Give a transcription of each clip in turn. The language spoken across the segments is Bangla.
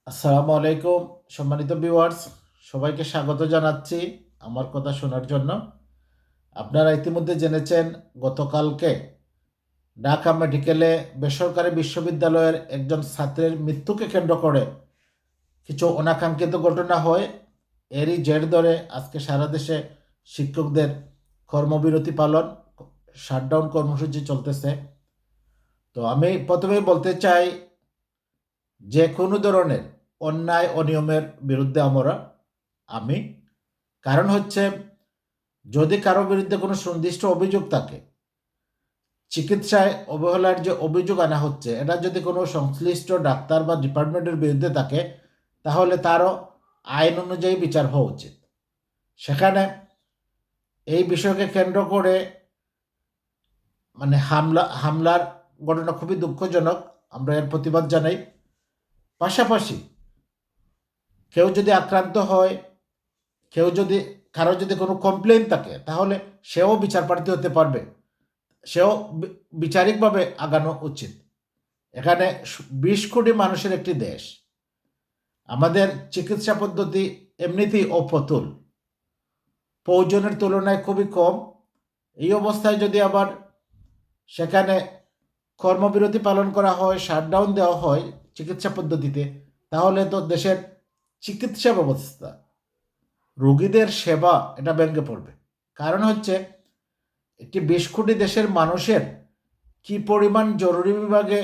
আসসালামু আলাইকুম সম্মানিত ভিউয়ার্স, সবাইকে স্বাগত জানাচ্ছি আমার কথা শোনার জন্য। আপনারা ইতিমধ্যে জেনেছেন গতকালকে ঢাকা মেডিকেলে বেসরকারি বিশ্ববিদ্যালয়ের একজন ছাত্রের মৃত্যুকে কেন্দ্র করে কিছু অনাকাঙ্ক্ষিত ঘটনা হয়। এরই জের ধরে আজকে সারা দেশে শিক্ষকদের কর্মবিরতি পালন, শাটডাউন কর্মসূচি চলতেছে। তো আমি প্রথমেই বলতে চাই, যে কোনো ধরনের অন্যায় অনিয়মের বিরুদ্ধে আমি কারণ হচ্ছে, যদি কারো বিরুদ্ধে কোনো সুনির্দিষ্ট অভিযোগ থাকে, চিকিৎসায় অবহেলার যে অভিযোগ আনা হচ্ছে, এটা যদি কোনো সংশ্লিষ্ট ডাক্তার বা ডিপার্টমেন্টের বিরুদ্ধে থাকে, তাহলে তারও আইন অনুযায়ী বিচার হওয়া উচিত। সেখানে এই বিষয়কে কেন্দ্র করে হামলার ঘটনা খুবই দুঃখজনক। আমরা এর প্রতিবাদ জানাই। পাশাপাশি কেউ যদি আক্রান্ত হয়, কারো যদি কোনো কমপ্লেন থাকে, তাহলে সেও বিচার প্রার্থী হতে পারবে, সেও বিচারিকভাবে আগানো উচিত। এখানে 20 কোটি মানুষের একটি দেশ। আমাদের চিকিৎসা পদ্ধতি এমনিতেই অপ্রতুল, প্রয়োজনের তুলনায় খুবই কম। এই অবস্থায় যদি আবার সেখানে কর্মবিরতি পালন করা হয়, শাটডাউন দেওয়া হয় চিকিৎসা পদ্ধতিতে, তাহলে তো দেশের চিকিৎসা ব্যবস্থা, রোগীদের সেবা, এটা ভেঙে পড়বে। কারণ হচ্ছে, একটি 20 কোটি দেশের মানুষের কি পরিমাণ জরুরি বিভাগে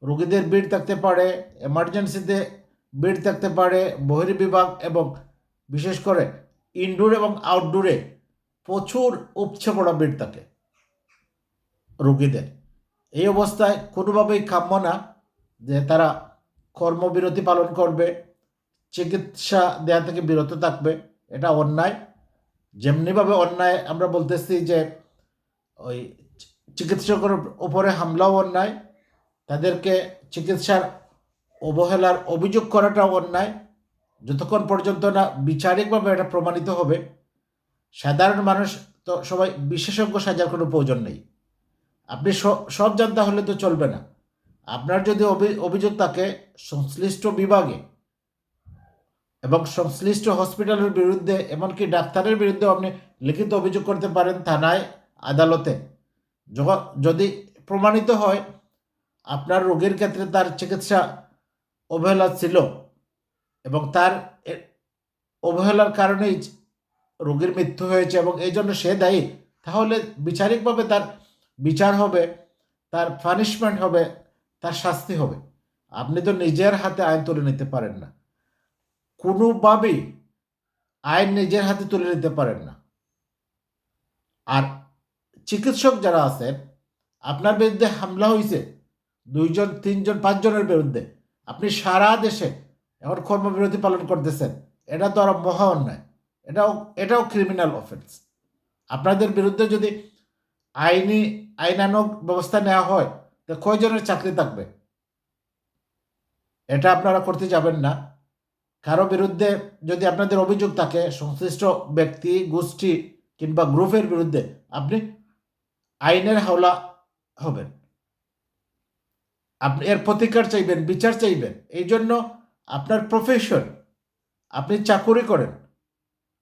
রোগীদের ভিড় থাকতে পারে, এমার্জেন্সিতে ভিড় থাকতে পারে, বহির্বিভাগ এবং বিশেষ করে ইনডোর এবং আউটডোরে প্রচুর উপচে পড়া ভিড় থাকে রোগীদের। এই অবস্থায় কোনোভাবেই কাম্য না যে তারা কর্মবিরতি পালন করবে, চিকিৎসা দেওয়া থেকে বিরত থাকবে। এটা অন্যায়। যেমনিভাবে অন্যায় আমরা বলতেছি যে ওই চিকিৎসকের উপরে হামলাও অন্যায়, তাদেরকে চিকিৎসার অবহেলার অভিযোগ করাটাও অন্যায়। যতক্ষণ পর্যন্ত না বিচারিকভাবে এটা প্রমাণিত হবে, সাধারণ মানুষ তো সবাই বিশেষজ্ঞ সাজার কোনো প্রয়োজন নেই। আপনি সব জানতে হলে তো চলবে না। আপনার যদি অভিযোগ থাকে সংশ্লিষ্ট বিভাগে এবং সংশ্লিষ্ট হসপিটালের বিরুদ্ধে, এমনকি ডাক্তারের বিরুদ্ধে আপনি লিখিত অভিযোগ করতে পারেন থানায়, আদালতে। যদি প্রমাণিত হয় আপনার রোগীর ক্ষেত্রে তার চিকিৎসা অবহেলা ছিল এবং তার অবহেলার কারণেই রোগীর মৃত্যু হয়েছে এবং এই জন্য সে দায়ী, তাহলে বিচারিকভাবে তার বিচার হবে, তার পানিশমেন্ট হবে, তার শাস্তি হবে। আপনি তো নিজের হাতে আইন তুলে নিতে পারেন না, কোনোভাবেই আইন নিজের হাতে তুলে নিতে পারেন না। আর চিকিৎসক যারা আছেন, আপনার বিরুদ্ধে হামলা হয়েছে 2 জন 3 জন 5 জনের বিরুদ্ধে, আপনি সারা দেশে এখন কর্মবিরতি পালন করতেছেন, এটা তো আরো মহা অন্যায়। এটাও ক্রিমিনাল অফেন্স। আপনাদের বিরুদ্ধে যদি আইনানুগ ব্যবস্থা নেওয়া হয়, তো কয়জনের চাকরি থাকবে? এটা আপনারা করতে যাবেন না। কারো বিরুদ্ধে যদি আপনাদের অভিযোগ থাকে সংশ্লিষ্ট ব্যক্তি, গোষ্ঠী কিংবা গ্রুপের বিরুদ্ধে, আপনি আইনের হাওলা হবেন। আপনি এর প্রতিকার চাইবেন, বিচার চাইবেন। এই জন্য আপনার প্রফেশন, আপনি চাকুরি করেন,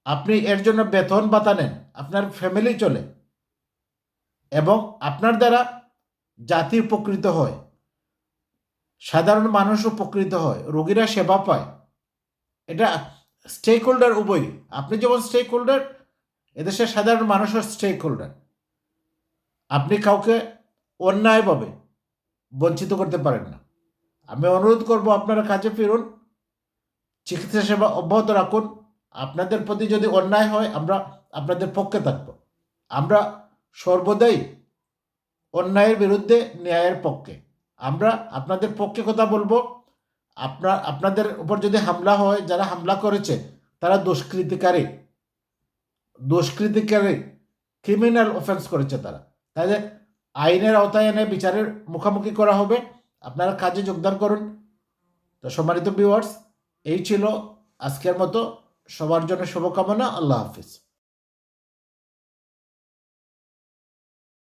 আপনি এর জন্য বেতন ভাতা নেন, আপনার ফ্যামিলি চলে এবং আপনার দ্বারা জাতি উপকৃত হয়, সাধারণ মানুষ উপকৃত হয়, রোগীরা সেবা পায়। এটা স্টেক হোল্ডার উভয়। আপনি যেমন স্টেক হোল্ডার, এদেশের সাধারণ মানুষও স্টেক হোল্ডার। আপনি কাউকে অন্যায়ভাবে বঞ্চিত করতে পারেন না। আমি অনুরোধ করব, আপনারা কাজে ফিরুন, চিকিৎসা সেবা অব্যাহত রাখুন। আপনাদের প্রতি যদি অন্যায় হয়, আমরা আপনাদের পক্ষে থাকব। আমরা সর্বদাই অন্যায়ের বিরুদ্ধে, ন্যায়ের পক্ষে। আমরা আপনাদের পক্ষে কথা বলবো। আপনাদের উপর যদি হামলা হয়, যারা হামলা করেছে তারা দুষ্কৃতিকারী ক্রিমিনাল অফেন্স করেছে তারা, তাদের আইনের আওতায় এনে বিচারের মুখোমুখি করা হবে। আপনারা কাজে যোগদান করুন। তো সম্মানিত ভিউয়ার্স, এই ছিল আজকের মতো। সবার জন্য শুভকামনা। আল্লাহ হাফিজ।